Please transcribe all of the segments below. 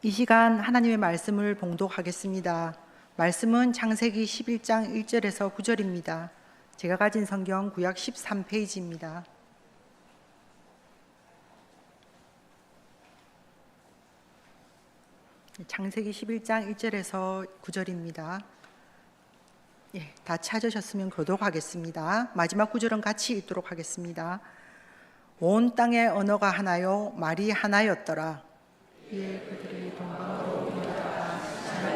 이 시간 하나님의 말씀을 봉독하겠습니다. 말씀은 창세기 11장 1절에서 9절입니다. 제가 가진 성경 구약 13페이지입니다. 창세기 11장 1절에서 9절입니다. 다 찾으셨으면 교독하겠습니다. 마지막 구절은 같이 읽도록 하겠습니다. 온 땅의 언어가 하나요 말이 하나였더라. 이에 그들이 동방으로 옮기다가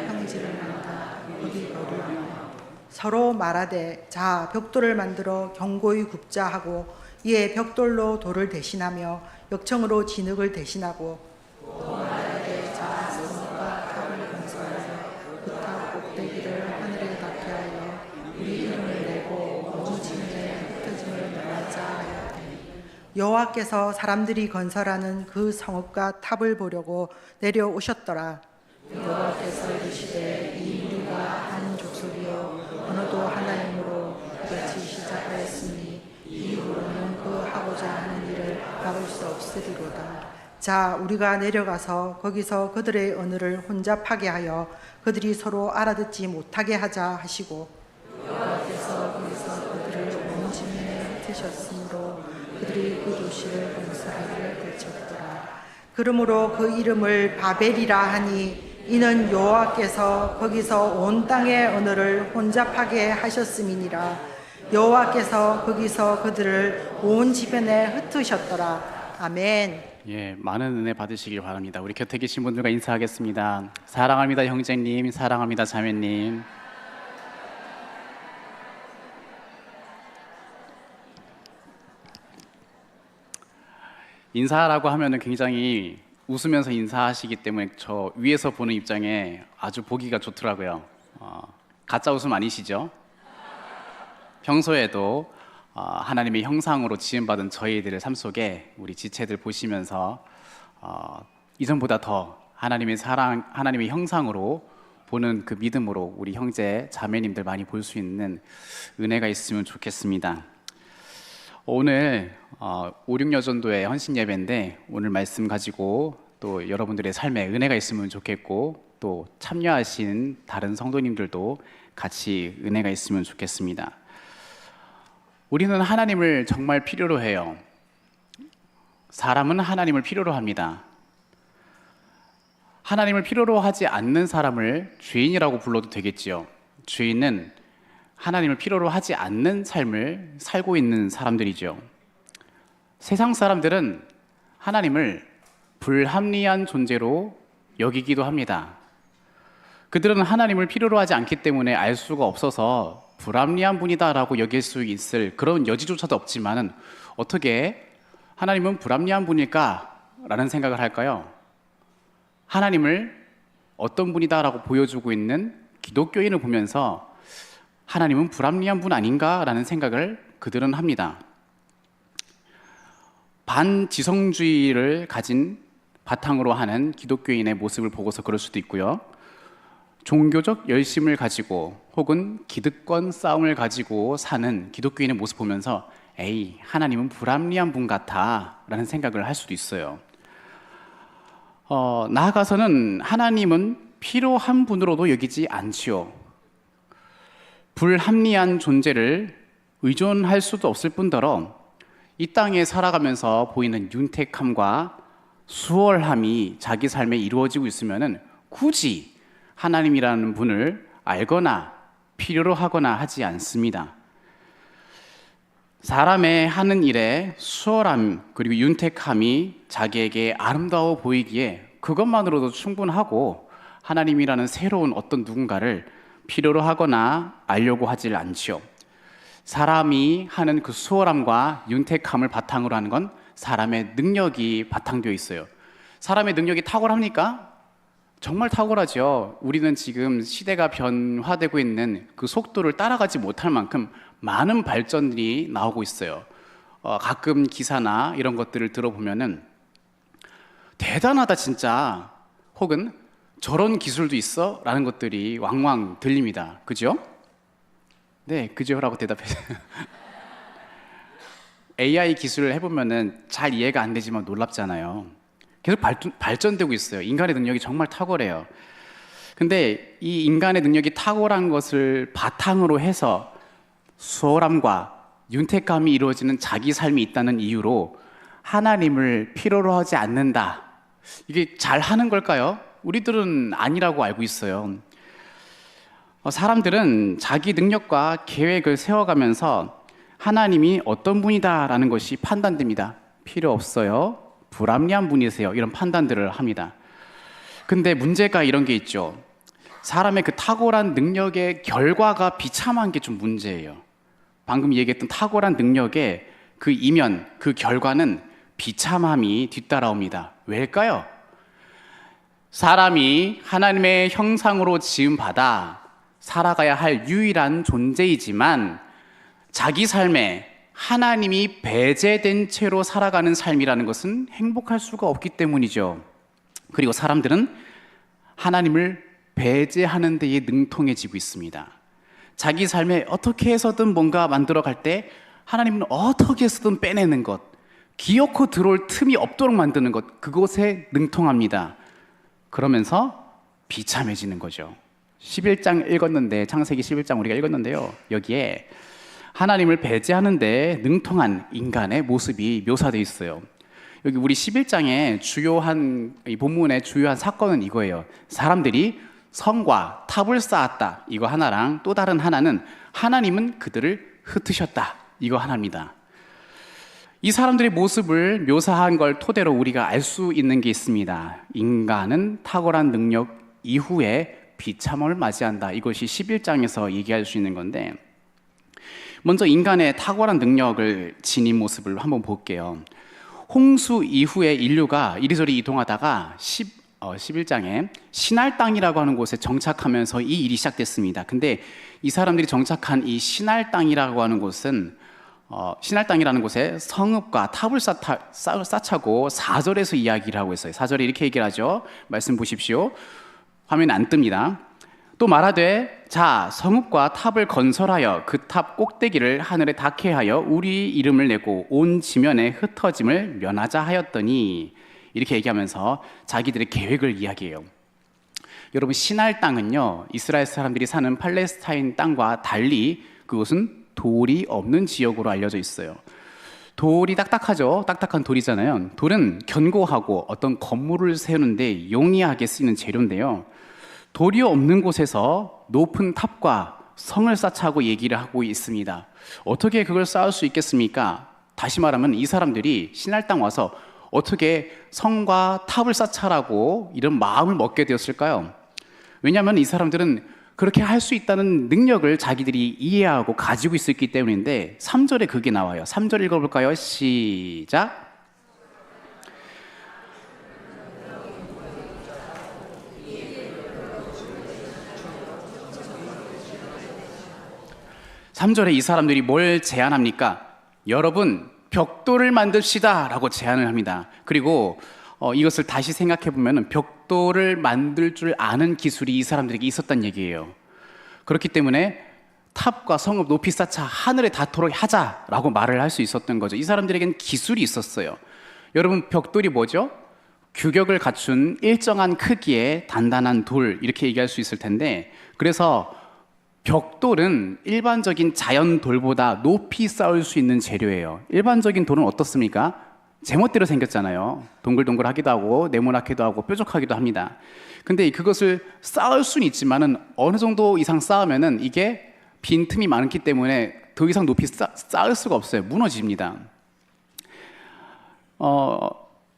평지를 만나 거기 거류하며 서로 말하되 자 벽돌을 만들어 견고히 굽자 하고 이에 벽돌로 돌을 대신하며 역청으로 진흙을 대신하고 또 말하되 자 성과 탑을 건설하여 그 탑 꼭대기를 하늘에 닿게 하여 우리 이름을 내고 온 지면에 흩어짐을 면하자 하였더니 여호와께서 사람들이 건설하는 그 성읍과 탑을 보려고 내려오셨더라. 여호와께서 이르시되 이 무리가 한 족속이요 언어도 하나이므로 이같이 시작하였으니 이후로는 그 하고자 하는 일을 막을 수 없으리로다. 자 우리가 내려가서 거기서 그들의 언어를 혼잡하게 하여 그들이 서로 알아듣지 못하게 하자 하시고 여호와께서 거기서 그들을 온 지면에 흩으셨으므로 그들이 그 도시를 건설하기를 그쳤더라. 그러므로 그 이름을 바벨이라 하니 이는 여호와께서 거기서 온 땅의 언어를 혼잡하게 하셨음이니라. 여호와께서 거기서 그들을 온 지변에 흩으셨더라. 아멘. 많은 은혜 받으시길 바랍니다. 우리 곁에 계신 분들과 인사하겠습니다. 사랑합니다 형제님, 사랑합니다 자매님. 인사라고 하면은 굉장히 웃으면서 인사하시기 때문에 저 위에서 보는 입장에 아주 보기가 좋더라고요. 가짜 웃음 아니시죠? 평소에도 하나님의 형상으로 지음받은 저희들의 삶 속에 우리 지체들 보시면서 이전보다 더 하나님의 사랑, 하나님의 형상으로 보는 그 믿음으로 우리 형제 자매님들 많이 볼 수 있는 은혜가 있으면 좋겠습니다. 오늘 5.6여전도의 헌신 예배인데 오늘 말씀 가지고 또 여러분들의 삶에 은혜가 있으면 좋겠고 또 참여하신 다른 성도님들도 같이 은혜가 있으면 좋겠습니다. 우리는 하나님을 정말 필요로 해요. 사람은 하나님을 필요로 합니다. 하나님을 필요로 하지 않는 사람을 죄인이라고 불러도 되겠지요. 죄인은 하나님을 필요로 하지 않는 삶을 살고 있는 사람들이죠. 세상 사람들은 하나님을 불합리한 존재로 여기기도 합니다. 그들은 하나님을 필요로 하지 않기 때문에 알 수가 없어서 불합리한 분이다라고 여길 수 있을 그런 여지조차도 없지만은 어떻게 하나님은 불합리한 분일까라는 생각을 할까요? 하나님을 어떤 분이다라고 보여주고 있는 기독교인을 보면서 하나님은 불합리한 분 아닌가라는 생각을 그들은 합니다. 반지성주의를 가진 바탕으로 하는 기독교인의 모습을 보고서 그럴 수도 있고요. 종교적 열심을 가지고 혹은 기득권 싸움을 가지고 사는 기독교인의 모습 보면서 에이, 하나님은 불합리한 분 같아 라는 생각을 할 수도 있어요. 나아가서는 하나님은 필요한 분으로도 여기지 않지요. 불합리한 존재를 의존할 수도 없을 뿐더러 이 땅에 살아가면서 보이는 윤택함과 수월함이 자기 삶에 이루어지고 있으면 굳이 하나님이라는 분을 알거나 필요로 하거나 하지 않습니다. 사람의 하는 일에 수월함 그리고 윤택함이 자기에게 아름다워 보이기에 그것만으로도 충분하고 하나님이라는 새로운 어떤 누군가를 필요로 하거나 알려고 하질 않지요. 사람이 하는 그 수월함과 윤택함을 바탕으로 하는 건 사람의 능력이 바탕되어 있어요. 사람의 능력이 탁월합니까? 정말 탁월하죠. 우리는 지금 시대가 변화되고 있는 그 속도를 따라가지 못할 만큼 많은 발전들이 나오고 있어요. 가끔 기사나 이런 것들을 들어보면은 대단하다 진짜 혹은 저런 기술도 있어? 라는 것들이 왕왕 들립니다. 그죠? 네, 그죠라고 대답해요. AI 기술을 해보면은 잘 이해가 안 되지만 놀랍잖아요. 계속 발전되고 있어요. 인간의 능력이 정말 탁월해요. 근데 이 인간의 능력이 탁월한 것을 바탕으로 해서 수월함과 윤택감이 이루어지는 자기 삶이 있다는 이유로 하나님을 필요로 하지 않는다. 이게 잘하는 걸까요? 우리들은 아니라고 알고 있어요. 사람들은 자기 능력과 계획을 세워가면서 하나님이 어떤 분이다라는 것이 판단됩니다. 필요 없어요. 불합리한 분이세요. 이런 판단들을 합니다. 근데 문제가 이런 게 있죠. 사람의 그 탁월한 능력의 결과가 비참한 게 좀 문제예요. 방금 얘기했던 탁월한 능력의 그 이면, 그 결과는 비참함이 뒤따라옵니다. 왜일까요? 사람이 하나님의 형상으로 지음받아 살아가야 할 유일한 존재이지만 자기 삶에 하나님이 배제된 채로 살아가는 삶이라는 것은 행복할 수가 없기 때문이죠. 그리고 사람들은 하나님을 배제하는 데에 능통해지고 있습니다. 자기 삶에 어떻게 해서든 뭔가 만들어 갈 때 하나님은 어떻게 해서든 빼내는 것, 기어코 들어올 틈이 없도록 만드는 것, 그것에 능통합니다. 그러면서 비참해지는 거죠. 11장 읽었는데, 창세기 11장 우리가 읽었는데요, 여기에 하나님을 배제하는 데 능통한 인간의 모습이 묘사되어 있어요. 여기 우리 11장의 주요한, 이 본문의 주요한 사건은 이거예요. 사람들이 성과 탑을 쌓았다, 이거 하나랑 또 다른 하나는 하나님은 그들을 흩으셨다, 이거 하나입니다. 이 사람들의 모습을 묘사한 걸 토대로 우리가 알 수 있는 게 있습니다. 인간은 탁월한 능력 이후에 비참함을 맞이한다, 이것이 11장에서 얘기할 수 있는 건데, 먼저 인간의 탁월한 능력을 지닌 모습을 한번 볼게요. 홍수 이후에 인류가 이리저리 이동하다가 11장에 시날 땅이라고 하는 곳에 정착하면서 이 일이 시작됐습니다. 근데 이 사람들이 정착한 이 시날 땅이라고 하는 곳은 시날 땅이라는 곳에 성읍과 탑을 쌓자고 4절에서 이야기를 하고 있어요. 4절에 이렇게 얘기를 하죠. 말씀 보십시오. 화면에 안 뜹니다. 또 말하되 자, 성읍과 탑을 건설하여 그 탑 꼭대기를 하늘에 닿게 하여 우리 이름을 내고 온 지면에 흩어짐을 면하자 하였더니, 이렇게 얘기하면서 자기들의 계획을 이야기해요. 여러분, 시날 땅은요, 이스라엘 사람들이 사는 팔레스타인 땅과 달리 그곳은 돌이 없는 지역으로 알려져 있어요. 돌이 딱딱하죠. 딱딱한 돌이잖아요. 돌은 견고하고 어떤 건물을 세우는데 용이하게 쓰이는 재료인데요, 돌이 없는 곳에서 높은 탑과 성을 쌓자고 얘기를 하고 있습니다. 어떻게 그걸 쌓을 수 있겠습니까? 다시 말하면 이 사람들이 시날 땅 와서 어떻게 성과 탑을 쌓자라고 이런 마음을 먹게 되었을까요? 왜냐하면 이 사람들은 그렇게 할 수 있다는 능력을 자기들이 이해하고 가지고 있었기 때문인데, 3절에 그게 나와요. 3절 읽어볼까요? 시작. 3절에 이 사람들이 뭘 제안합니까? 여러분, 벽돌을 만듭시다 라고 제안을 합니다. 그리고 이것을 다시 생각해 보면 벽돌을 만들 줄 아는 기술이 이 사람들에게 있었단 얘기예요. 그렇기 때문에 탑과 성읍 높이 쌓자, 하늘에 닿도록 하자라고 말을 할 수 있었던 거죠. 이 사람들에겐 기술이 있었어요. 여러분, 벽돌이 뭐죠? 규격을 갖춘 일정한 크기의 단단한 돌, 이렇게 얘기할 수 있을 텐데, 그래서 벽돌은 일반적인 자연 돌보다 높이 쌓을 수 있는 재료예요. 일반적인 돌은 어떻습니까? 제멋대로 생겼잖아요. 동글동글하기도 하고 네모나기도 하고 뾰족하기도 합니다. 근데 그것을 쌓을 수는 있지만은 어느 정도 이상 쌓으면은 이게 빈틈이 많기 때문에 더 이상 높이 쌓을 수가 없어요. 무너집니다.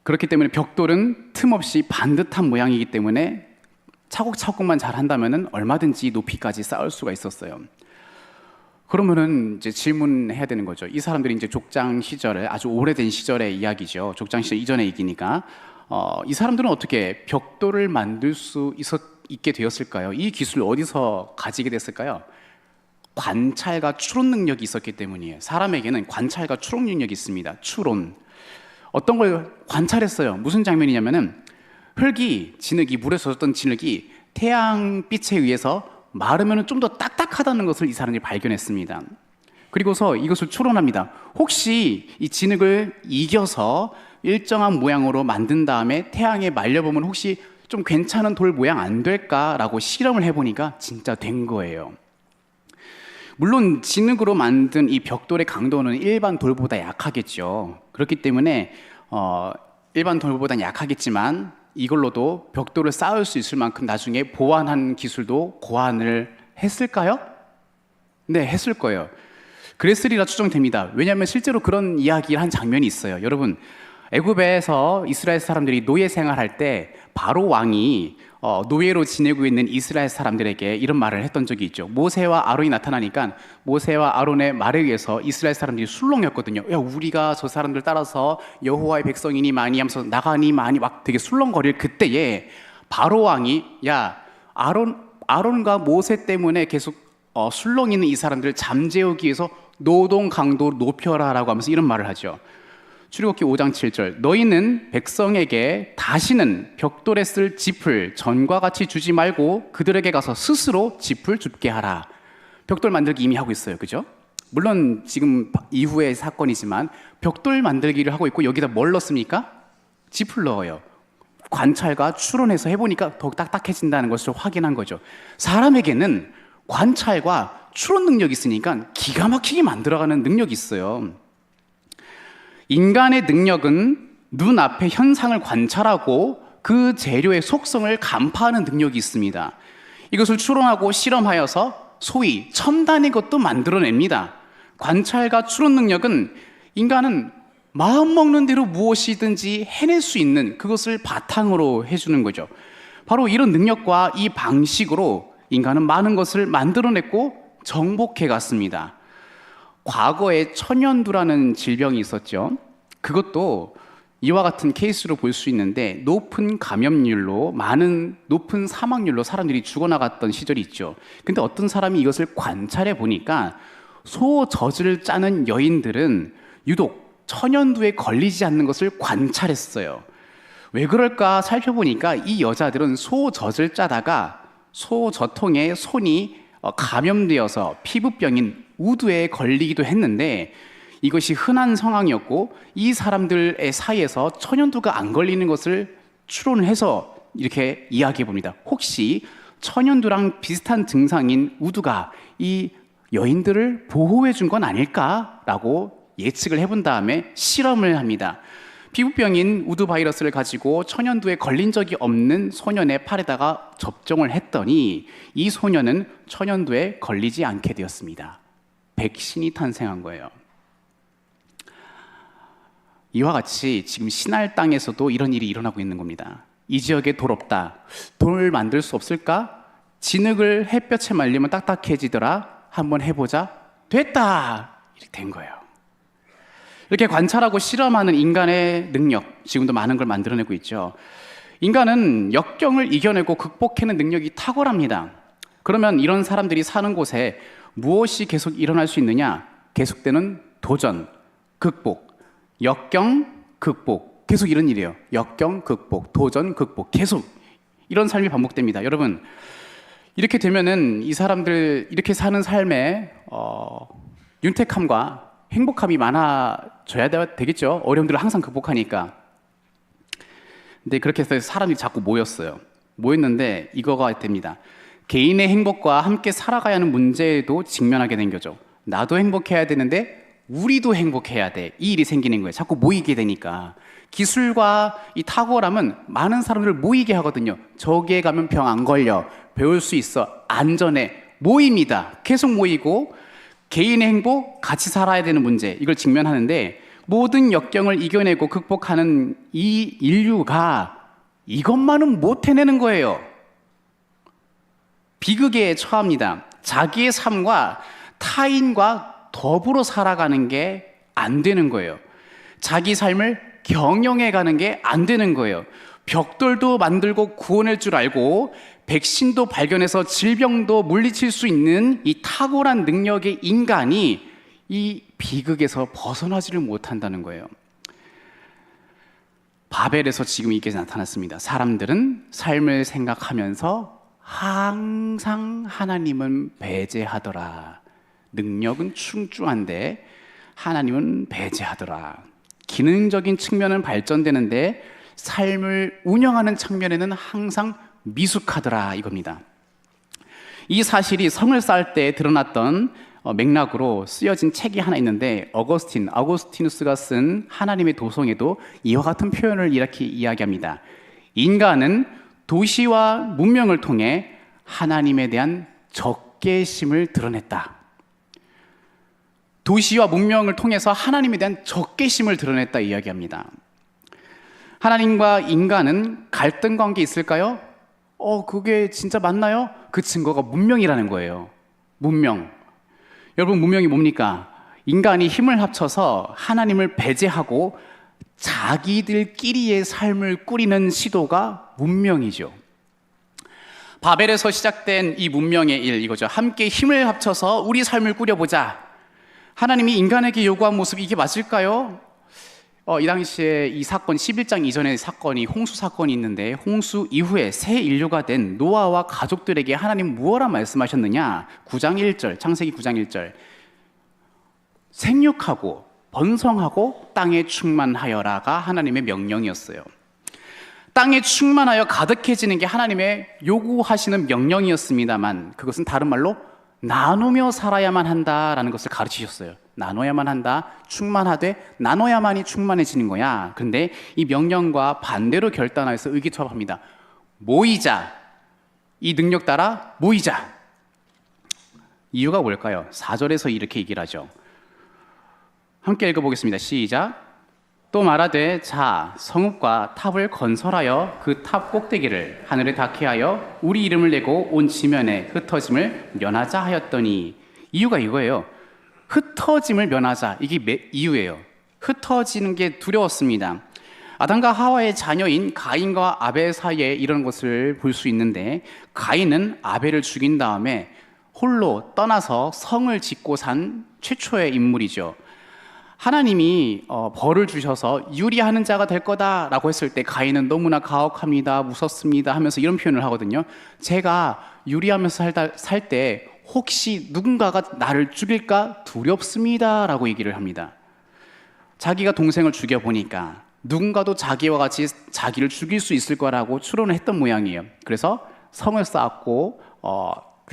그렇기 때문에 벽돌은 틈없이 반듯한 모양이기 때문에 차곡차곡만 잘 한다면은 얼마든지 높이까지 쌓을 수가 있었어요. 그러면은 이제 질문해야 되는 거죠. 이 사람들이 이제 족장 시절에, 아주 오래된 시절의 이야기죠. 족장 시절 이전의 얘기니까 이 사람들은 어떻게 벽돌을 만들 수 있게 되었을까요? 이 기술을 어디서 가지게 됐을까요? 관찰과 추론 능력이 있었기 때문이에요. 사람에게는 관찰과 추론 능력이 있습니다. 추론. 어떤 걸 관찰했어요. 무슨 장면이냐면은 진흙이 물에서 젖었던 진흙이 태양빛에 의해서 마르면 좀 더 딱딱하다는 것을 이 사람들이 발견했습니다. 그리고서 이것을 추론합니다. 혹시 이 진흙을 이겨서 일정한 모양으로 만든 다음에 태양에 말려보면 혹시 좀 괜찮은 돌 모양 안 될까라고 실험을 해보니까 진짜 된 거예요. 물론 진흙으로 만든 이 벽돌의 강도는 일반 돌보다 약하겠죠. 그렇기 때문에 일반 돌보다 약하겠지만 이걸로도 벽돌을 쌓을 수 있을 만큼 나중에 보완한 기술도 고안을 했을까요? 네, 했을 거예요. 그랬으리라 추정됩니다. 왜냐하면 실제로 그런 이야기를 한 장면이 있어요. 여러분, 애굽에서 이스라엘 사람들이 노예 생활할 때 바로 왕이 노예로 지내고 있는 이스라엘 사람들에게 이런 말을 했던 적이 있죠. 모세와 아론이 나타나니까 모세와 아론의 말에 의해서 이스라엘 사람들이 술렁였거든요. 야, 우리가 저 사람들 따라서 여호와의 백성이니 많이 하면서 나가니 많이 막 되게 술렁거릴 그때에 바로 왕이 야, 아론과 모세 때문에 계속 술렁이는 이 사람들을 잠재우기 위해서 노동 강도를 높여라라고 하면서 이런 말을 하죠. 출애굽기 5장 7절 너희는 백성에게 다시는 벽돌에 쓸 짚을 전과 같이 주지 말고 그들에게 가서 스스로 짚을 줍게 하라. 벽돌 만들기 이미 하고 있어요. 그죠? 물론 지금 이후의 사건이지만 벽돌 만들기를 하고 있고 여기다 뭘 넣습니까? 짚을 넣어요. 관찰과 추론해서 해보니까 더욱 딱딱해진다는 것을 확인한 거죠. 사람에게는 관찰과 추론 능력이 있으니까 기가 막히게 만들어가는 능력이 있어요. 인간의 능력은 눈앞의 현상을 관찰하고 그 재료의 속성을 간파하는 능력이 있습니다. 이것을 추론하고 실험하여서 소위 첨단의 것도 만들어냅니다. 관찰과 추론 능력은 인간은 마음 먹는 대로 무엇이든지 해낼 수 있는 그것을 바탕으로 해주는 거죠. 바로 이런 능력과 이 방식으로 인간은 많은 것을 만들어냈고 정복해 갔습니다. 과거에 천연두라는 질병이 있었죠. 그것도 이와 같은 케이스로 볼 수 있는데 높은 감염률로 높은 사망률로 사람들이 죽어나갔던 시절이 있죠. 근데 어떤 사람이 이것을 관찰해 보니까 소젖을 짜는 여인들은 유독 천연두에 걸리지 않는 것을 관찰했어요. 왜 그럴까 살펴보니까 이 여자들은 소젖을 짜다가 소젖통에 손이 감염되어서 피부병인 우두에 걸리기도 했는데 이것이 흔한 상황이었고 이 사람들의 사이에서 천연두가 안 걸리는 것을 추론해서 이렇게 이야기해 봅니다. 혹시 천연두랑 비슷한 증상인 우두가 이 여인들을 보호해 준 건 아닐까라고 예측을 해본 다음에 실험을 합니다. 피부병인 우두 바이러스를 가지고 천연두에 걸린 적이 없는 소년의 팔에다가 접종을 했더니 이 소년은 천연두에 걸리지 않게 되었습니다. 백신이 탄생한 거예요. 이와 같이 지금 신할 땅에서도 이런 일이 일어나고 있는 겁니다. 이 지역에 돌 없다. 돌을 만들 수 없을까? 진흙을 햇볕에 말리면 딱딱해지더라. 한번 해보자. 됐다. 이렇게 된 거예요. 이렇게 관찰하고 실험하는 인간의 능력, 지금도 많은 걸 만들어내고 있죠. 인간은 역경을 이겨내고 극복해내는 능력이 탁월합니다. 그러면 이런 사람들이 사는 곳에 무엇이 계속 일어날 수 있느냐? 계속되는 도전, 극복, 역경, 극복, 계속 이런 일이에요. 역경, 극복, 도전, 극복, 계속 이런 삶이 반복됩니다. 여러분, 이렇게 되면은 이 사람들 이렇게 사는 삶에 윤택함과 행복함이 많아져야 되겠죠. 어려움들을 항상 극복하니까. 근데 그렇게 해서 사람이 자꾸 모였는데 이거가 됩니다. 개인의 행복과 함께 살아가야 하는 문제에도 직면하게 된 거죠. 나도 행복해야 되는데 우리도 행복해야 돼. 이 일이 생기는 거예요. 자꾸 모이게 되니까. 기술과 이 탁월함은 많은 사람들을 모이게 하거든요. 저기에 가면 병 안 걸려. 배울 수 있어. 안전해. 모입니다. 계속 모이고 개인의 행복, 같이 살아야 되는 문제, 이걸 직면하는데 모든 역경을 이겨내고 극복하는 이 인류가 이것만은 못 해내는 거예요. 비극에 처합니다. 자기의 삶과 타인과 더불어 살아가는 게 안 되는 거예요. 자기 삶을 경영해 가는 게 안 되는 거예요. 벽돌도 만들고 구원할 줄 알고 백신도 발견해서 질병도 물리칠 수 있는 이 탁월한 능력의 인간이 이 비극에서 벗어나지를 못한다는 거예요. 바벨에서 지금 이게 나타났습니다. 사람들은 삶을 생각하면서 항상 하나님은 배제하더라. 능력은 충주한데 하나님은 배제하더라. 기능적인 측면은 발전되는데 삶을 운영하는 측면에는 항상 미숙하더라 이겁니다. 이 사실이 성을 쌓을 때 드러났던 맥락으로 쓰여진 책이 하나 있는데 아우구스티누스가 쓴 하나님의 도성에도 이와 같은 표현을 이렇게 이야기합니다. 인간은 도시와 문명을 통해 하나님에 대한 적개심을 드러냈다. 도시와 문명을 통해서 하나님에 대한 적개심을 드러냈다 이야기합니다. 하나님과 인간은 갈등 관계 있을까요? 그게 진짜 맞나요? 그 증거가 문명이라는 거예요. 문명. 여러분, 문명이 뭡니까? 인간이 힘을 합쳐서 하나님을 배제하고 자기들끼리의 삶을 꾸리는 시도가 문명이죠. 바벨에서 시작된 이 문명의 일, 이거죠. 함께 힘을 합쳐서 우리 삶을 꾸려보자. 하나님이 인간에게 요구한 모습, 이게 맞을까요? 이 당시에 이 사건, 11장 이전의 사건이 홍수 사건이 있는데, 홍수 이후에 새 인류가 된 노아와 가족들에게 하나님 무엇라 말씀하셨느냐? 9장 1절, 창세기 9장 1절. 생육하고 번성하고 땅에 충만하여라가 하나님의 명령이었어요. 땅에 충만하여 가득해지는 게 하나님의 요구하시는 명령이었습니다만, 그것은 다른 말로 나누며 살아야만 한다라는 것을 가르치셨어요. 나눠야만 한다, 충만하되 나눠야만이 충만해지는 거야. 그런데 이 명령과 반대로 결단하여서 의기투합합니다. 모이자, 이 능력 따라 모이자. 이유가 뭘까요? 4절에서 이렇게 얘기를 하죠. 함께 읽어보겠습니다. 시작. 또 말하되 자, 성읍과 탑을 건설하여 그 탑 꼭대기를 하늘에 닿게 하여 우리 이름을 내고 온 지면에 흩어짐을 면하자 하였더니, 이유가 이거예요. 흩어짐을 면하자, 이게 이유예요. 흩어지는 게 두려웠습니다. 아담과 하와의 자녀인 가인과 아벨 사이에 이런 것을 볼 수 있는데, 가인은 아벨을 죽인 다음에 홀로 떠나서 성을 짓고 산 최초의 인물이죠. 하나님이 벌을 주셔서 유리하는 자가 될 거다라고 했을 때 가인은 너무나 가혹합니다, 무섭습니다 하면서 이런 표현을 하거든요. 제가 유리하면서 살 때 혹시 누군가가 나를 죽일까 두렵습니다 라고 얘기를 합니다. 자기가 동생을 죽여보니까 누군가도 자기와 같이 자기를 죽일 수 있을 거라고 추론을 했던 모양이에요. 그래서 성을 쌓았고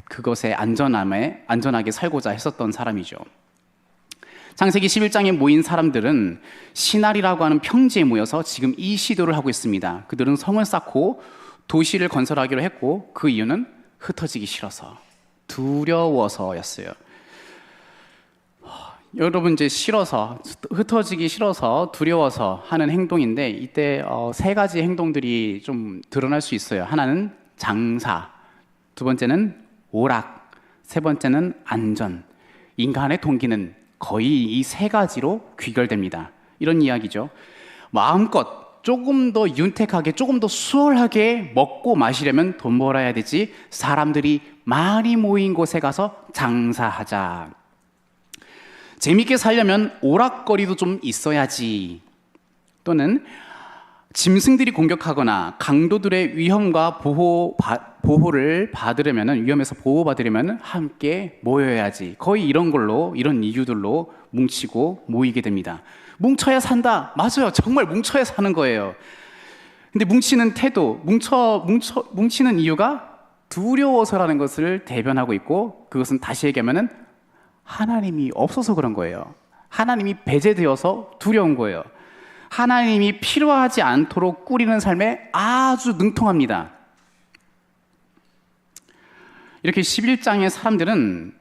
그것에 안전하게 살고자 했었던 사람이죠. 창세기 11장에 모인 사람들은 시날이라고 하는 평지에 모여서 지금 이 시도를 하고 있습니다. 그들은 성을 쌓고 도시를 건설하기로 했고, 그 이유는 흩어지기 싫어서, 두려워서였어요. 여러분, 이제 흩어지기 싫어서, 두려워서 하는 행동인데, 이때 세 가지 행동들이 좀 드러날 수 있어요. 하나는 장사, 두 번째는 오락, 세 번째는 안전. 인간의 동기는 거의 이 세 가지로 귀결됩니다. 이런 이야기죠. 마음껏 조금 더 윤택하게, 조금 더 수월하게 먹고 마시려면 돈 벌어야 되지, 사람들이 많이 모인 곳에 가서 장사하자. 재밌게 살려면 오락거리도 좀 있어야지. 또는 짐승들이 공격하거나 강도들의 위험과 보호를 받으려면, 위험에서 보호받으려면 함께 모여야지. 거의 이런 이유들로 뭉치고 모이게 됩니다. 뭉쳐야 산다. 맞아요. 정말 뭉쳐야 사는 거예요. 근데 뭉치는 태도, 뭉치는 이유가 두려워서라는 것을 대변하고 있고, 그것은 다시 얘기하면 하나님이 없어서 그런 거예요. 하나님이 배제되어서 두려운 거예요. 하나님이 필요하지 않도록 꾸리는 삶에 아주 능통합니다. 이렇게 11장의 사람들은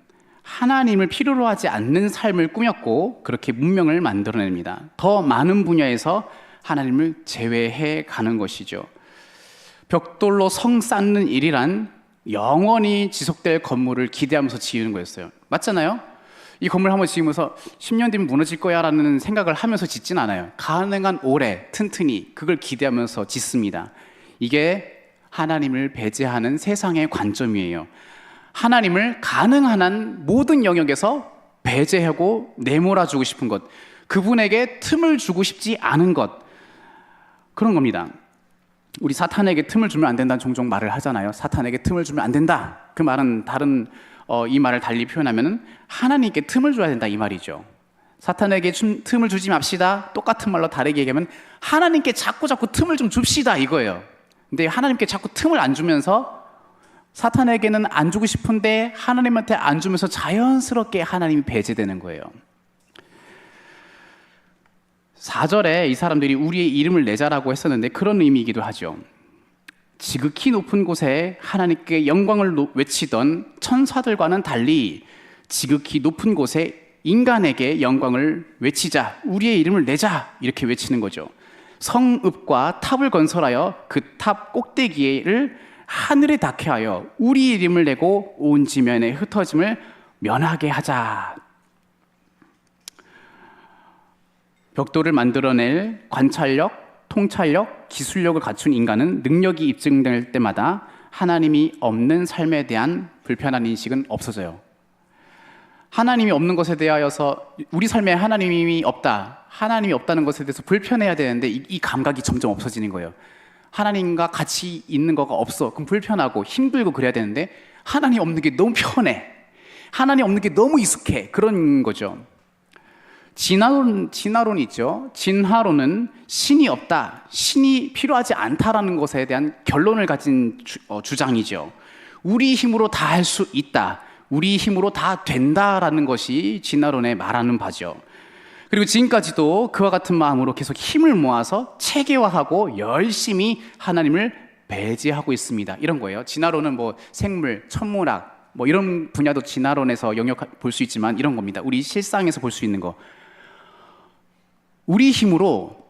하나님을 필요로 하지 않는 삶을 꾸몄고, 그렇게 문명을 만들어냅니다. 더 많은 분야에서 하나님을 제외해 가는 것이죠. 벽돌로 성 쌓는 일이란 영원히 지속될 건물을 기대하면서 지으는 거였어요. 맞잖아요? 이 건물 한번 지으면서 10년 뒤면 무너질 거야 라는 생각을 하면서 짓진 않아요. 가능한 오래 튼튼히 그걸 기대하면서 짓습니다. 이게 하나님을 배제하는 세상의 관점이에요. 하나님을 가능한 한 모든 영역에서 배제하고 내몰아주고 싶은 것, 그분에게 틈을 주고 싶지 않은 것, 그런 겁니다. 우리 사탄에게 틈을 주면 안 된다는 종종 말을 하잖아요. 사탄에게 틈을 주면 안 된다. 그 말은 이 말을 달리 표현하면 하나님께 틈을 줘야 된다 이 말이죠. 사탄에게 틈을 주지 맙시다. 똑같은 말로 다르게 얘기하면 하나님께 자꾸 틈을 좀 줍시다 이거예요. 근데 하나님께 자꾸 틈을 안 주면서 사탄에게는 안 주고 싶은데 하나님한테 안 주면서 자연스럽게 하나님이 배제되는 거예요. 4절에 이 사람들이 우리의 이름을 내자라고 했었는데 그런 의미이기도 하죠. 지극히 높은 곳에 하나님께 영광을 외치던 천사들과는 달리 지극히 높은 곳에 인간에게 영광을 외치자, 우리의 이름을 내자 이렇게 외치는 거죠. 성읍과 탑을 건설하여 그 탑 꼭대기를 하늘에 닿게 하여 우리 이름을 내고 온 지면에 흩어짐을 면하게 하자. 벽돌을 만들어낼 관찰력, 통찰력, 기술력을 갖춘 인간은 능력이 입증될 때마다 하나님이 없는 삶에 대한 불편한 인식은 없어져요. 하나님이 없는 것에 대하여서 우리 삶에 하나님이 없다, 하나님이 없다는 것에 대해서 불편해야 되는데 이 감각이 점점 없어지는 거예요. 하나님과 같이 있는 거가 없어. 그럼 불편하고 힘들고 그래야 되는데 하나님 없는 게 너무 편해. 하나님 없는 게 너무 익숙해. 그런 거죠. 진화론이 있죠. 진화론은 신이 없다, 신이 필요하지 않다라는 것에 대한 결론을 가진 주장이죠. 우리 힘으로 다 할 수 있다, 우리 힘으로 다 된다라는 것이 진화론의 말하는 바죠. 그리고 지금까지도 그와 같은 마음으로 계속 힘을 모아서 체계화하고 열심히 하나님을 배제하고 있습니다. 이런 거예요. 진화론은 뭐 생물, 천문학 뭐 이런 분야도 진화론에서 영역 볼 수 있지만 이런 겁니다. 우리 실상에서 볼 수 있는 거. 우리 힘으로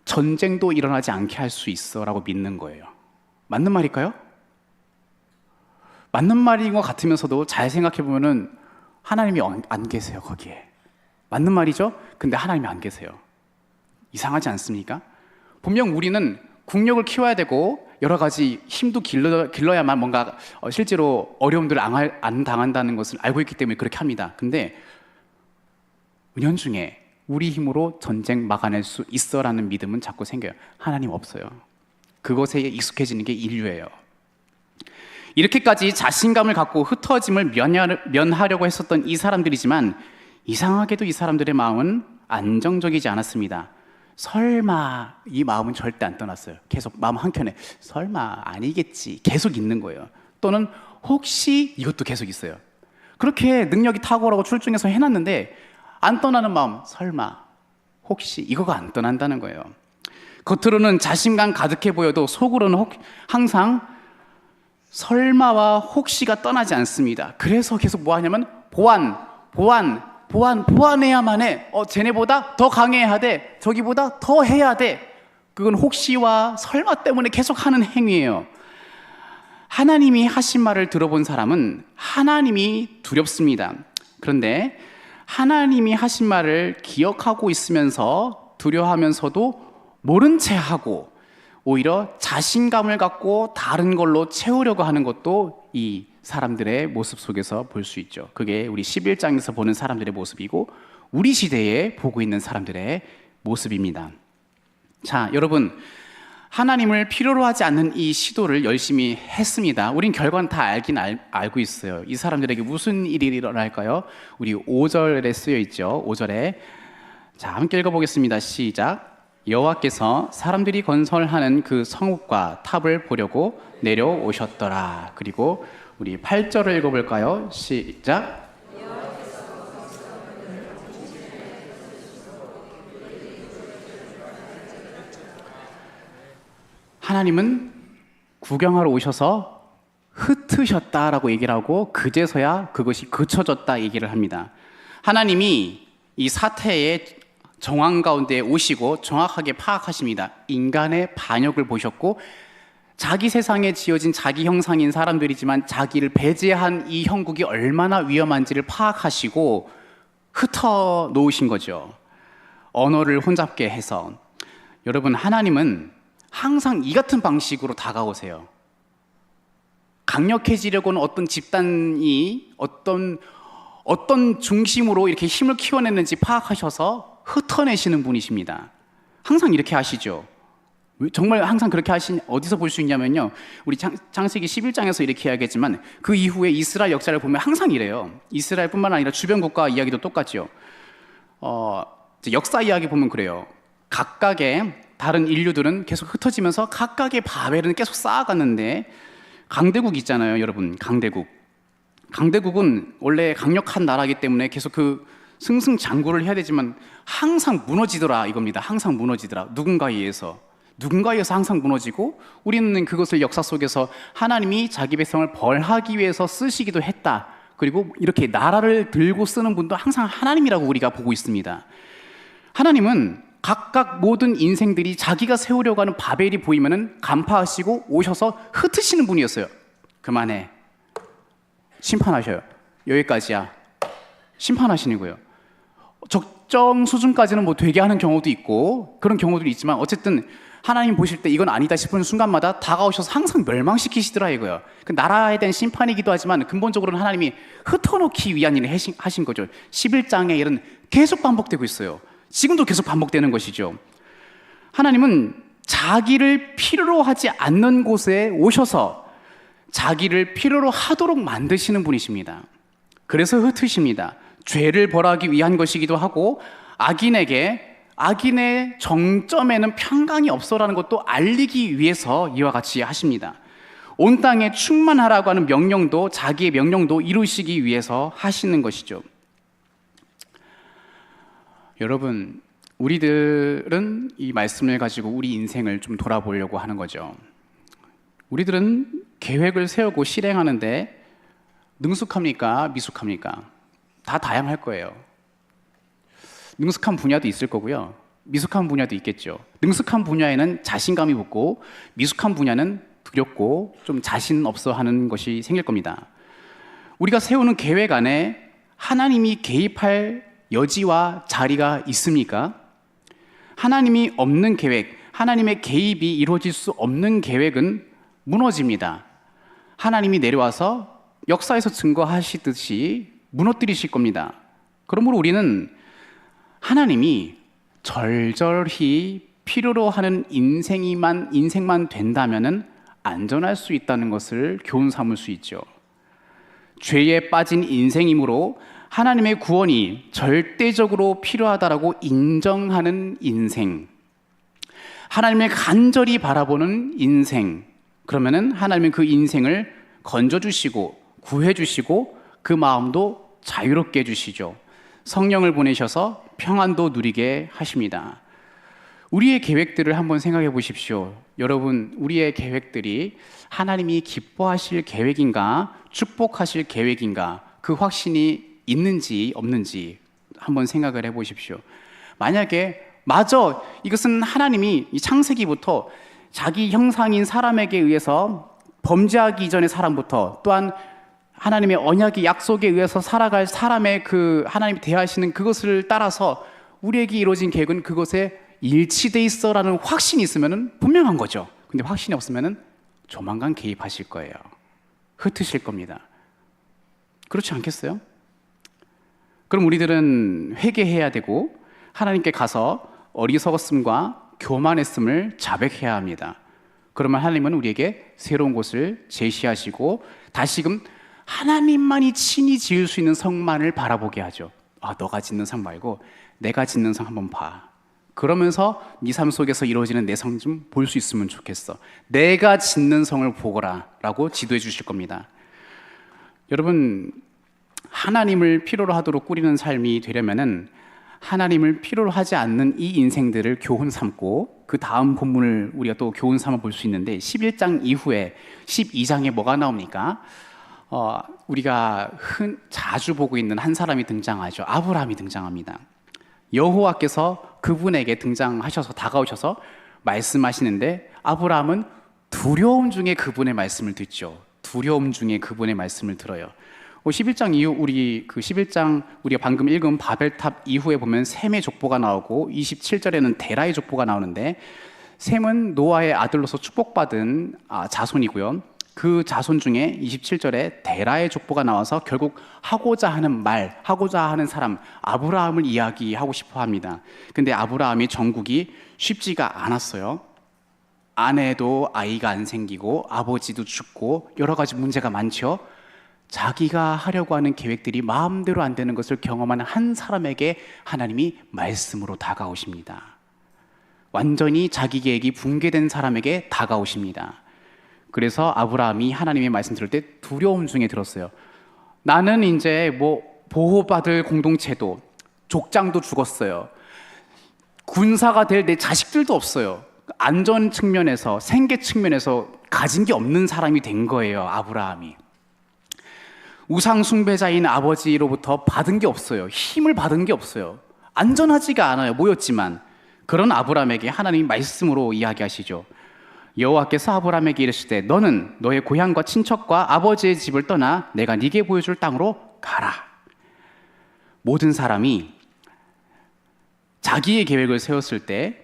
전쟁도 일어나지 않게 할 수 있어라고 믿는 거예요. 맞는 말일까요? 맞는 말인 것 같으면서도 잘 생각해 보면은 하나님이 안 계세요, 거기에. 맞는 말이죠? 근데 하나님이 안 계세요. 이상하지 않습니까? 분명 우리는 국력을 키워야 되고 여러 가지 힘도 길러야만 뭔가 실제로 어려움들을 안 당한다는 것을 알고 있기 때문에 그렇게 합니다. 근데 은연중에 우리 힘으로 전쟁 막아낼 수 있어라는 믿음은 자꾸 생겨요. 하나님 없어요. 그것에 익숙해지는 게 인류예요. 이렇게까지 자신감을 갖고 흩어짐을 면하려고 했었던 이 사람들이지만 이상하게도 이 사람들의 마음은 안정적이지 않았습니다. 설마, 이 마음은 절대 안 떠났어요. 계속 마음 한켠에 설마 아니겠지 계속 있는 거예요. 또는 혹시 이것도 계속 있어요. 그렇게 능력이 탁월하고 출중해서 해놨는데 안 떠나는 마음, 설마 혹시 이거가 안 떠난다는 거예요. 겉으로는 자신감 가득해 보여도 속으로는 항상 설마와 혹시가 떠나지 않습니다. 그래서 계속 뭐 하냐면 보완해야만 해. 쟤네보다 더 강해야 돼. 저기보다 더 해야 돼. 그건 혹시와 설마 때문에 계속 하는 행위예요. 하나님이 하신 말을 들어본 사람은 하나님이 두렵습니다. 그런데 하나님이 하신 말을 기억하고 있으면서 두려워하면서도 모른 채 하고 오히려 자신감을 갖고 다른 걸로 채우려고 하는 것도 이 사람들의 모습 속에서 볼 수 있죠. 그게 우리 11장에서 보는 사람들의 모습이고 우리 시대에 보고 있는 사람들의 모습입니다. 자, 여러분, 하나님을 필요로 하지 않는 이 시도를 열심히 했습니다. 우린 결과는 다 알고 있어요. 이 사람들에게 무슨 일이 일어날까요? 우리 5절에 쓰여 있죠. 5절에 자, 함께 읽어보겠습니다. 시작. 여호와께서 사람들이 건설하는 그 성읍과 탑을 보려고 내려오셨더라. 그리고 우리 8절을 읽어볼까요? 시작. 하나님은 구경하러 오셔서 흩으셨다라고 얘기를 하고 그제서야 그것이 그쳐졌다 얘기를 합니다. 하나님이 이 사태의 정황 가운데 오시고 정확하게 파악하십니다. 인간의 반역을 보셨고 자기 세상에 지어진 자기 형상인 사람들이지만 자기를 배제한 이 형국이 얼마나 위험한지를 파악하시고 흩어 놓으신 거죠. 언어를 혼잡게 해서. 여러분, 하나님은 항상 이 같은 방식으로 다가오세요. 강력해지려고는 어떤 집단이 어떤 중심으로 이렇게 힘을 키워냈는지 파악하셔서 흩어내시는 분이십니다. 항상 이렇게 하시죠. 정말 항상 그렇게 어디서 볼 수 있냐면요, 우리 창세기 11장에서 이렇게 이야기했지만 그 이후에 이스라엘 역사를 보면 항상 이래요. 이스라엘뿐만 아니라 주변 국가 이야기도 똑같죠. 이제 역사 이야기 보면 그래요. 각각의 다른 인류들은 계속 흩어지면서 각각의 바벨은 계속 쌓아갔는데, 강대국 있잖아요, 여러분. 강대국은 원래 강력한 나라이기 때문에 계속 그 승승장구를 해야 되지만 항상 무너지더라 이겁니다. 항상 무너지더라. 누군가에 의해서 항상 무너지고, 우리는 그것을 역사 속에서 하나님이 자기 백성을 벌하기 위해서 쓰시기도 했다. 그리고 이렇게 나라를 들고 쓰는 분도 항상 하나님이라고 우리가 보고 있습니다. 하나님은 각각 모든 인생들이 자기가 세우려고 하는 바벨이 보이면은 간파하시고 오셔서 흩으시는 분이었어요. 그만해. 심판하셔요. 여기까지야. 심판하시는 거예요. 적정 수준까지는 뭐 되게 하는 경우도 있고 그런 경우들이 있지만, 어쨌든 하나님 보실 때 이건 아니다 싶은 순간마다 다가오셔서 항상 멸망시키시더라 이거예요. 그 나라에 대한 심판이기도 하지만 근본적으로는 하나님이 흩어놓기 위한 일을 하신 거죠. 11장의 일은 계속 반복되고 있어요. 지금도 계속 반복되는 것이죠. 하나님은 자기를 필요로 하지 않는 곳에 오셔서 자기를 필요로 하도록 만드시는 분이십니다. 그래서 흩으십니다. 죄를 벌하기 위한 것이기도 하고, 악인의 정점에는 평강이 없어라는 것도 알리기 위해서 이와 같이 하십니다. 온 땅에 충만하라고 하는 명령도, 자기의 명령도 이루시기 위해서 하시는 것이죠. 여러분, 우리들은 이 말씀을 가지고 우리 인생을 좀 돌아보려고 하는 거죠. 우리들은 계획을 세우고 실행하는데 능숙합니까? 미숙합니까? 다 다양할 거예요. 능숙한 분야도 있을 거고요. 미숙한 분야도 있겠죠. 능숙한 분야에는 자신감이 붙고, 미숙한 분야는 두렵고 좀 자신 없어 하는 것이 생길 겁니다. 우리가 세우는 계획 안에 하나님이 개입할 여지와 자리가 있습니까? 하나님이 없는 계획, 하나님의 개입이 이루어질 수 없는 계획은 무너집니다. 하나님이 내려와서 역사에서 증거하시듯이 무너뜨리실 겁니다. 그러므로 우리는 하나님이 절절히 필요로 하는 인생만 된다면은 안전할 수 있다는 것을 교훈 삼을 수 있죠. 죄에 빠진 인생이므로 하나님의 구원이 절대적으로 필요하다라고 인정하는 인생, 하나님을 간절히 바라보는 인생, 그러면은 하나님은 그 인생을 건져주시고 구해주시고 그 마음도 자유롭게 해주시죠. 성령을 보내셔서 평안도 누리게 하십니다. 우리의 계획들을 한번 생각해 보십시오. 여러분, 우리의 계획들이 하나님이 기뻐하실 계획인가, 축복하실 계획인가, 그 확신이 있는지 없는지 한번 생각을 해 보십시오. 만약에 맞아, 이것은 하나님이 이 창세기부터 자기 형상인 사람에게 의해서 범죄하기 이전의 사람부터, 또한 하나님의 언약의 약속에 의해서 살아갈 사람의 그 하나님이 대하시는 그것을 따라서 우리에게 이루어진 계획은 그것에 일치돼 있어라는 확신이 있으면 분명한 거죠. 근데 확신이 없으면 조만간 개입하실 거예요. 흩으실 겁니다. 그렇지 않겠어요? 그럼 우리들은 회개해야 되고 하나님께 가서 어리석었음과 교만했음을 자백해야 합니다. 그러면 하나님은 우리에게 새로운 곳을 제시하시고 다시금 하나님만이 친히 지을 수 있는 성만을 바라보게 하죠. 아, 너가 짓는 성 말고 내가 짓는 성 한번 봐. 그러면서 네 삶 속에서 이루어지는 내 성 좀 볼 수 있으면 좋겠어. 내가 짓는 성을 보거라 라고 지도해 주실 겁니다. 여러분, 하나님을 필요로 하도록 꾸리는 삶이 되려면은 하나님을 필요로 하지 않는 이 인생들을 교훈 삼고, 그 다음 본문을 우리가 또 교훈 삼아 볼 수 있는데 11장 이후에 12장에 뭐가 나옵니까? 우리가 자주 보고 있는 한 사람이 등장하죠. 아브라함이 등장합니다. 여호와께서 그분에게 등장하셔서 다가오셔서 말씀하시는데, 아브라함은 두려움 중에 그분의 말씀을 듣죠. 두려움 중에 그분의 말씀을 들어요. 11장 이후 그 11장 우리가 방금 읽은 바벨탑 이후에 보면 셈의 족보가 나오고 27절에는 데라의 족보가 나오는데, 셈은 노아의 아들로서 축복받은 자손이고요. 그 자손 중에 27절에 데라의 족보가 나와서 결국 하고자 하는 사람 아브라함을 이야기하고 싶어 합니다. 근데 아브라함의 정국이 쉽지가 않았어요. 아내도 아이가 안 생기고 아버지도 죽고 여러 가지 문제가 많죠. 자기가 하려고 하는 계획들이 마음대로 안 되는 것을 경험하는 한 사람에게 하나님이 말씀으로 다가오십니다. 완전히 자기 계획이 붕괴된 사람에게 다가오십니다. 그래서 아브라함이 하나님의 말씀 들을 때 두려움 중에 들었어요. 나는 이제 보호받을 공동체도, 족장도 죽었어요. 군사가 될 내 자식들도 없어요. 안전 측면에서, 생계 측면에서 가진 게 없는 사람이 된 거예요, 아브라함이. 우상 숭배자인 아버지로부터 받은 게 없어요. 힘을 받은 게 없어요. 안전하지가 않아요, 모였지만. 그런 아브라함에게 하나님이 말씀으로 이야기하시죠. 여호와께서 아브라함에게 이르시되 너는 너의 고향과 친척과 아버지의 집을 떠나 내가 네게 보여줄 땅으로 가라. 모든 사람이 자기의 계획을 세웠을 때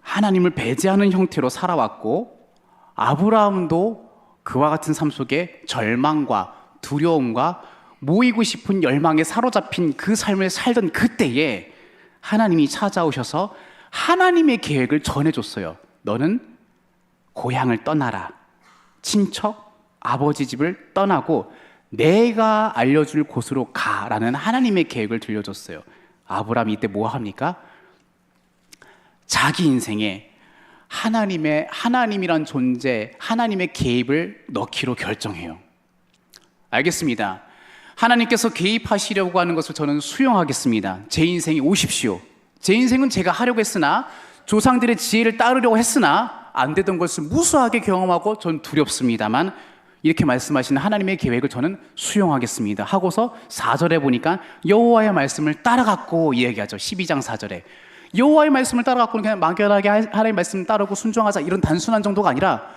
하나님을 배제하는 형태로 살아왔고, 아브라함도 그와 같은 삶 속에 절망과 두려움과 모이고 싶은 열망에 사로잡힌 그 삶을 살던 그때에 하나님이 찾아오셔서 하나님의 계획을 전해줬어요. 너는 고향을 떠나라. 친척, 아버지 집을 떠나고 내가 알려줄 곳으로 가라는 하나님의 계획을 들려줬어요. 아브라함이 이때 뭐 합니까? 자기 인생에 하나님이란 존재, 하나님의 개입을 넣기로 결정해요. 알겠습니다. 하나님께서 개입하시려고 하는 것을 저는 수용하겠습니다. 제 인생이 오십시오. 제 인생은 제가 하려고 했으나, 조상들의 지혜를 따르려고 했으나 안 되던 것을 무수하게 경험하고 전 두렵습니다만, 이렇게 말씀하시는 하나님의 계획을 저는 수용하겠습니다 하고서 4절에 보니까 여호와의 말씀을 따라갔고 이야기하죠. 12장 4절에 여호와의 말씀을 따라갔고 그냥 막연하게 하나님의 말씀을 따르고 순종하자, 이런 단순한 정도가 아니라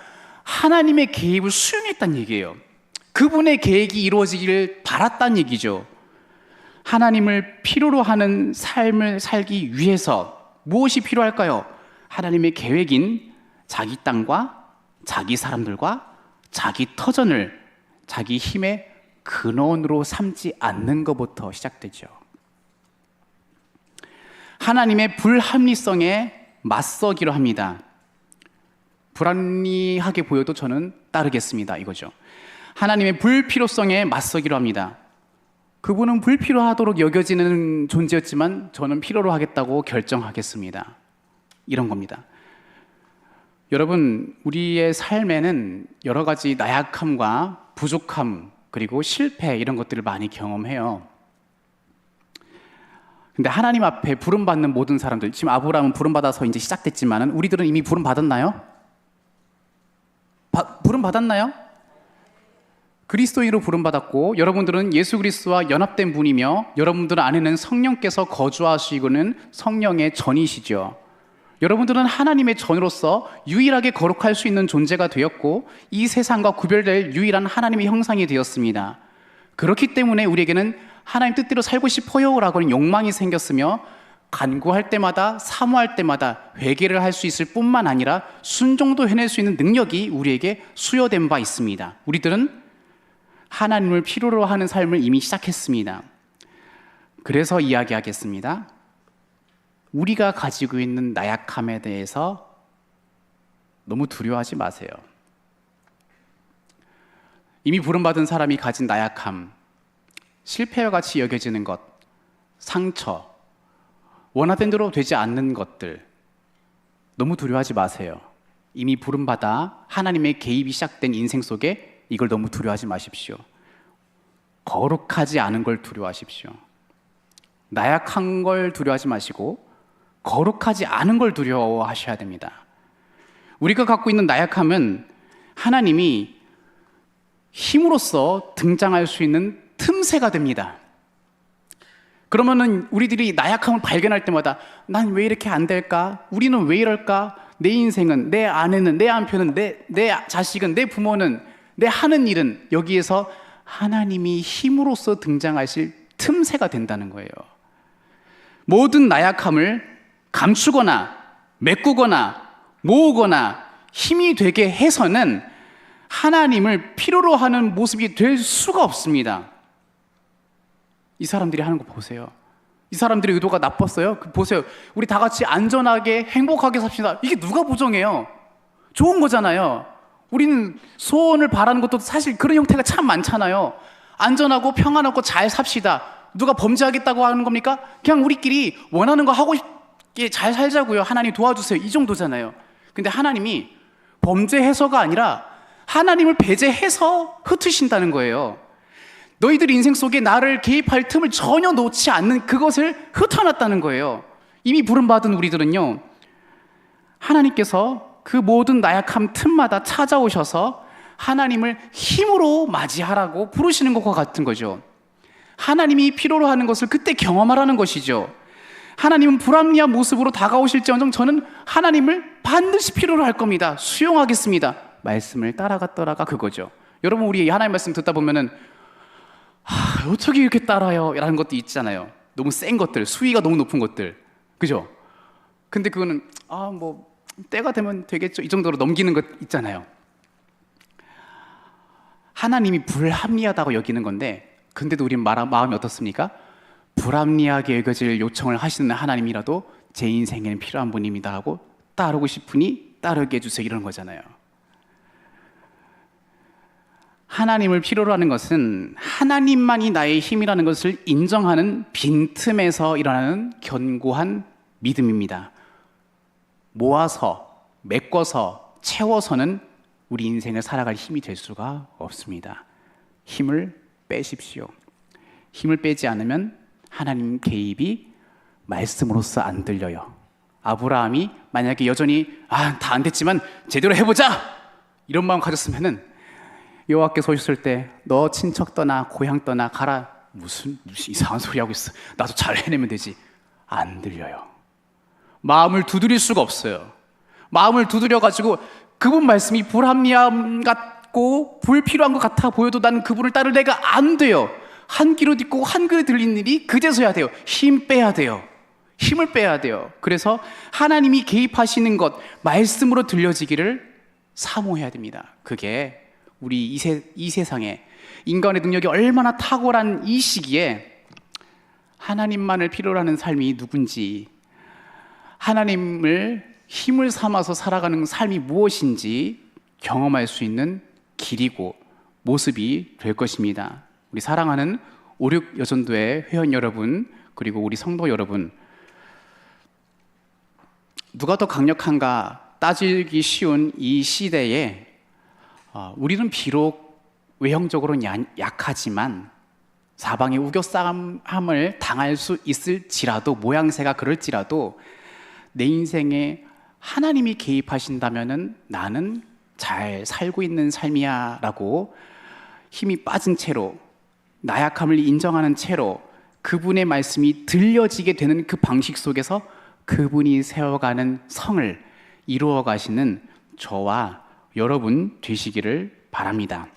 하나님의 개입을 수용했다는 얘기예요. 그분의 계획이 이루어지기를 바랐다는 얘기죠. 하나님을 필요로 하는 삶을 살기 위해서 무엇이 필요할까요? 하나님의 계획인 자기 땅과 자기 사람들과 자기 터전을 자기 힘의 근원으로 삼지 않는 것부터 시작되죠. 하나님의 불합리성에 맞서기로 합니다. 불합리하게 보여도 저는 따르겠습니다, 이거죠. 하나님의 불필요성에 맞서기로 합니다. 그분은 불필요하도록 여겨지는 존재였지만 저는 필요로 하겠다고 결정하겠습니다. 이런 겁니다. 여러분, 우리의 삶에는 여러 가지 나약함과 부족함, 그리고 실패, 이런 것들을 많이 경험해요. 근데 하나님 앞에 부름받는 모든 사람들, 지금 아브라함은 부름받아서 이제 시작됐지만 우리들은 이미 부름받았나요? 부름받았나요? 그리스도인으로 부름받았고, 여러분들은 예수 그리스도와 연합된 분이며 여러분들 안에는 성령께서 거주하시고는 성령의 전이시죠. 여러분들은 하나님의 전으로서 유일하게 거룩할 수 있는 존재가 되었고, 이 세상과 구별될 유일한 하나님의 형상이 되었습니다. 그렇기 때문에 우리에게는 하나님 뜻대로 살고 싶어요 라고 하는 욕망이 생겼으며, 간구할 때마다, 사모할 때마다 회개를 할 수 있을 뿐만 아니라 순종도 해낼 수 있는 능력이 우리에게 수여된 바 있습니다. 우리들은 하나님을 필요로 하는 삶을 이미 시작했습니다. 그래서 이야기하겠습니다. 우리가 가지고 있는 나약함에 대해서 너무 두려워하지 마세요. 이미 부름받은 사람이 가진 나약함, 실패와 같이 여겨지는 것, 상처, 원하된 대로 되지 않는 것들, 너무 두려워하지 마세요. 이미 부름받아 하나님의 개입이 시작된 인생 속에 이걸 너무 두려워하지 마십시오. 거룩하지 않은 걸 두려워하십시오. 나약한 걸 두려워하지 마시고 거룩하지 않은 걸 두려워하셔야 됩니다. 우리가 갖고 있는 나약함은 하나님이 힘으로써 등장할 수 있는 틈새가 됩니다. 그러면은 우리들이 나약함을 발견할 때마다 난 왜 이렇게 안 될까? 우리는 왜 이럴까? 내 인생은, 내 아내는, 내 남편은, 내 자식은, 내 부모는, 내 하는 일은, 여기에서 하나님이 힘으로써 등장하실 틈새가 된다는 거예요. 모든 나약함을 감추거나 메꾸거나 모으거나 힘이 되게 해서는 하나님을 필요로 하는 모습이 될 수가 없습니다. 이 사람들이 하는 거 보세요. 이 사람들의 의도가 나빴어요? 보세요. 우리 다 같이 안전하게 행복하게 삽시다. 이게 누가 부정해요? 좋은 거잖아요. 우리는 소원을 바라는 것도 사실 그런 형태가 참 많잖아요. 안전하고 평안하고 잘 삽시다. 누가 범죄하겠다고 하는 겁니까? 그냥 우리끼리 원하는 거 하고 싶게 잘 살자고요. 하나님 도와주세요. 이 정도잖아요. 근데 하나님이 범죄해서가 아니라 하나님을 배제해서 흩으신다는 거예요. 너희들 인생 속에 나를 개입할 틈을 전혀 놓지 않는 그것을 흩어놨다는 거예요. 이미 부름받은 우리들은요, 하나님께서 그 모든 나약함 틈마다 찾아오셔서 하나님을 힘으로 맞이하라고 부르시는 것과 같은 거죠. 하나님이 필요로 하는 것을 그때 경험하라는 것이죠. 하나님은 불합리한 모습으로 다가오실지언정 저는 하나님을 반드시 필요로 할 겁니다. 수용하겠습니다. 말씀을 따라가 그거죠. 여러분, 우리 하나님 말씀 듣다 보면은 어떻게 이렇게 따라요? 라는 것도 있잖아요. 너무 센 것들, 수위가 너무 높은 것들, 그죠? 근데 그거는 뭐 때가 되면 되겠죠, 이 정도로 넘기는 것 있잖아요. 하나님이 불합리하다고 여기는 건데, 근데도 우리 마음이 어떻습니까? 불합리하게 여겨질 요청을 하시는 하나님이라도 제 인생에는 필요한 분입니다 하고 따르고 싶으니 따르게 해주세요, 이런 거잖아요. 하나님을 필요로 하는 것은 하나님만이 나의 힘이라는 것을 인정하는 빈틈에서 일어나는 견고한 믿음입니다. 모아서, 메꿔서, 채워서는 우리 인생을 살아갈 힘이 될 수가 없습니다. 힘을 빼십시오. 힘을 빼지 않으면 하나님 개입이 말씀으로서 안 들려요. 아브라함이 만약에 여전히 다 안 됐지만 제대로 해보자 이런 마음 가졌으면은 여호와께서 오셨을 때 너 친척 떠나 고향 떠나 가라, 무슨 이상한 소리 하고 있어, 나도 잘 해내면 되지, 안 들려요. 마음을 두드릴 수가 없어요. 마음을 두드려가지고 그분 말씀이 불합리함 같고 불필요한 것 같아 보여도 나는 그분을 따를 내가 안 돼요. 한 귀로 듣고 한 귀로 들리는 일이 그제서야 돼요. 힘 빼야 돼요. 힘을 빼야 돼요. 그래서 하나님이 개입하시는 것, 말씀으로 들려지기를 사모해야 됩니다. 그게 우리 이 세상에 인간의 능력이 얼마나 탁월한 이 시기에 하나님만을 필요로 하는 삶이 누군지, 하나님을 힘을 삼아서 살아가는 삶이 무엇인지 경험할 수 있는 길이고 모습이 될 것입니다. 우리 사랑하는 5.6 여전도회 회원 여러분, 그리고 우리 성도 여러분, 누가 더 강력한가 따지기 쉬운 이 시대에 우리는 비록 외형적으로는 약하지만 사방에 우겨싸움을 당할 수 있을지라도, 모양새가 그럴지라도 내 인생에 하나님이 개입하신다면은 나는 잘 살고 있는 삶이야 라고 힘이 빠진 채로, 나약함을 인정하는 채로 그분의 말씀이 들려지게 되는 그 방식 속에서 그분이 세워가는 성을 이루어 가시는 저와 여러분 되시기를 바랍니다.